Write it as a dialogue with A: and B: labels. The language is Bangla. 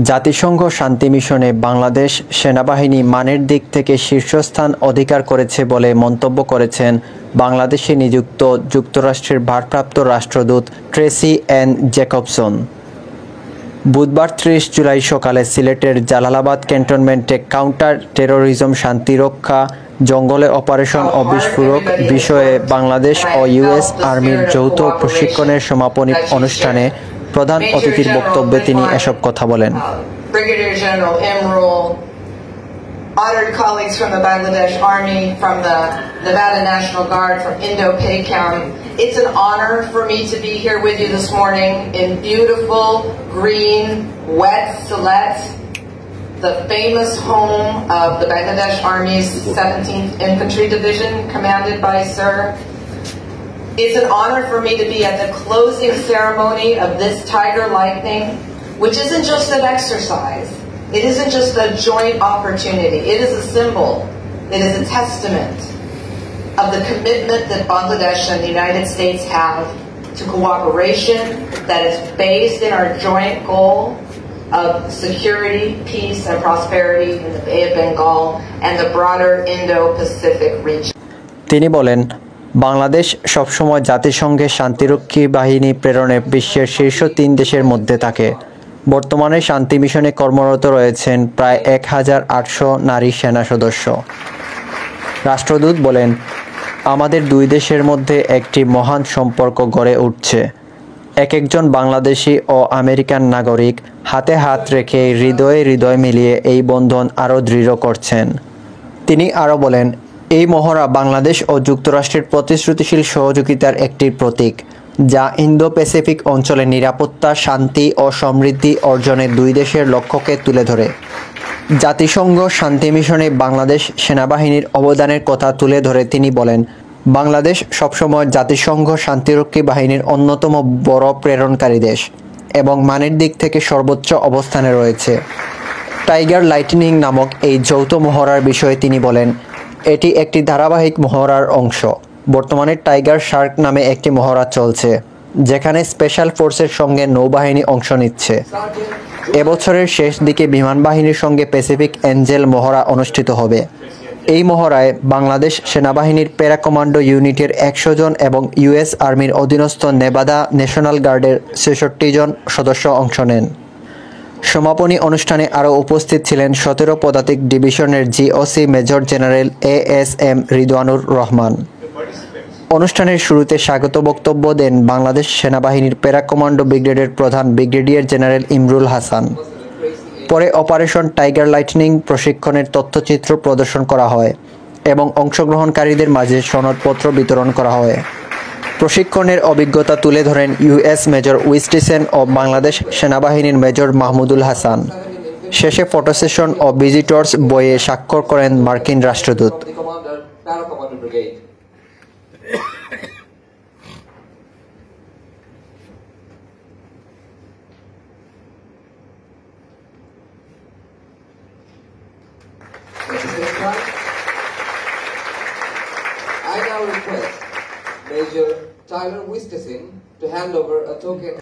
A: জাতিসংঘ শান্তি মিশনে বাংলাদেশ সেনাবাহিনী মানের দিক থেকে শীর্ষস্থান অধিকার করেছে বলে মন্তব্য করেছেন বাংলাদেশে নিযুক্ত যুক্তরাষ্ট্রের ভারপ্রাপ্ত রাষ্ট্রদূত ট্রেসি এন জ্যাকবসন। বুধবার ৩০ জুলাই সকালে সিলেটের জালালাবাদ ক্যান্টনমেন্টে কাউন্টার টেরোরিজম শান্তিরক্ষা জঙ্গলে অপারেশন ও বিস্ফোরক বিষয়ে বাংলাদেশ ও ইউএস আর্মির যৌথ প্রশিক্ষণের সমাপনী অনুষ্ঠানে প্রধান অতিথির বক্তব্যে তিনি এসব কথা বলেন।
B: Brigadier General Imrul, honored colleagues from the Bangladesh Army, from the Nevada National Guard, from Indo-PACOM, it's an honor for me to be here with you this morning in beautiful, green, wet Sylhet, the famous home of the Bangladesh Army's 17th Infantry Division, commanded by Sir. It's an honor for me to be at the closing ceremony of this Tiger Lightning, which isn't just an exercise. It isn't just a joint opportunity. It is a symbol. It is a testament of the commitment that Bangladesh and the United States have to cooperation that is based in our joint goal of security, peace, and prosperity in the Bay of Bengal and the broader Indo-Pacific region.
A: তিনি বলেন, বাংলাদেশ সবসময় জাতিসংঘের শান্তিরক্ষী বাহিনী প্রেরণে বিশ্বের শীর্ষ ৩ দেশের মধ্যে থাকে। বর্তমানে শান্তি মিশনে কর্মরত রয়েছেন প্রায় ১,৮০০ নারী সেনা সদস্য। রাষ্ট্রদূত বলেন, আমাদের দুই দেশের মধ্যে একটি মহান সম্পর্ক গড়ে উঠছে। একজন বাংলাদেশি ও আমেরিকান নাগরিক হাতে হাত রেখে হৃদয়ে হৃদয় মিলিয়ে এই বন্ধন আরও দৃঢ় করছেন। তিনি আরও বলেন, এই মহড়া বাংলাদেশ ও যুক্তরাষ্ট্রের প্রতিশ্রুতিশীল সহযোগিতার একটি প্রতীক, যা ইন্দো প্যাসিফিক অঞ্চলে নিরাপত্তা, শান্তি ও সমৃদ্ধি অর্জনে দুই দেশের লক্ষ্যকে তুলে ধরে। জাতিসংঘ শান্তি মিশনে বাংলাদেশ সেনাবাহিনীর অবদানের কথা তুলে ধরে তিনি বলেন, বাংলাদেশ সবসময় জাতিসংঘ শান্তিরক্ষী বাহিনীর অন্যতম বড় প্রেরণকারী দেশ এবং মানের দিক থেকে সর্বোচ্চ অবস্থানে রয়েছে। টাইগার লাইটনিং নামক এই যৌথ মহড়ার বিষয়ে তিনি বলেন, এটি একটি ধারাবাহিক মহড়ার অংশ। বর্তমানে টাইগার শার্ক নামে একটি মহড়া চলছে, যেখানে স্পেশাল ফোর্সের সঙ্গে নৌবাহিনী অংশ নিচ্ছে। এবছরের শেষ দিকে বিমান বাহিনীর সঙ্গে প্যাসিফিক এঞ্জেল মহড়া অনুষ্ঠিত হবে। এই মহড়ায় বাংলাদেশ সেনাবাহিনীর প্যারা কমান্ডো ইউনিটের ১০০ জন এবং ইউএস আর্মির অধীনস্থ নেভাদা ন্যাশনাল গার্ডের ৬৬ জন সদস্য অংশ নেন। সমাপনী অনুষ্ঠানে আরও উপস্থিত ছিলেন ১৭ পদাতিক ডিভিশনের GOC major general ASM Ridwanur Rahman. অনুষ্ঠানের শুরুতে স্বাগত বক্তব্য দেন বাংলাদেশ সেনাবাহিনীর প্যারা কমান্ডো ব্রিগেডের প্রধান ব্রিগেডিয়ার জেনারেল ইমরুল হাসান। পরে অপারেশন টাইগার লাইটনিং প্রশিক্ষণের তথ্যচিত্র প্রদর্শন করা হয় এবং অংশগ্রহণকারীদের মাঝে সনদপত্র বিতরণ করা হয়। প্রশিক্ষণের অভিজ্ঞতা তুলে ধরেন ইউএস মেজর উইস্টিসেন ও বাংলাদেশ সেনাবাহিনীর মেজর মাহমুদুল হাসান। শেষে ফটো সেশন ও ভিজিটর্স বইয়ে স্বাক্ষর করেন মার্কিন রাষ্ট্রদূত।
C: I now request Major Tyler Wistesen to hand over a token.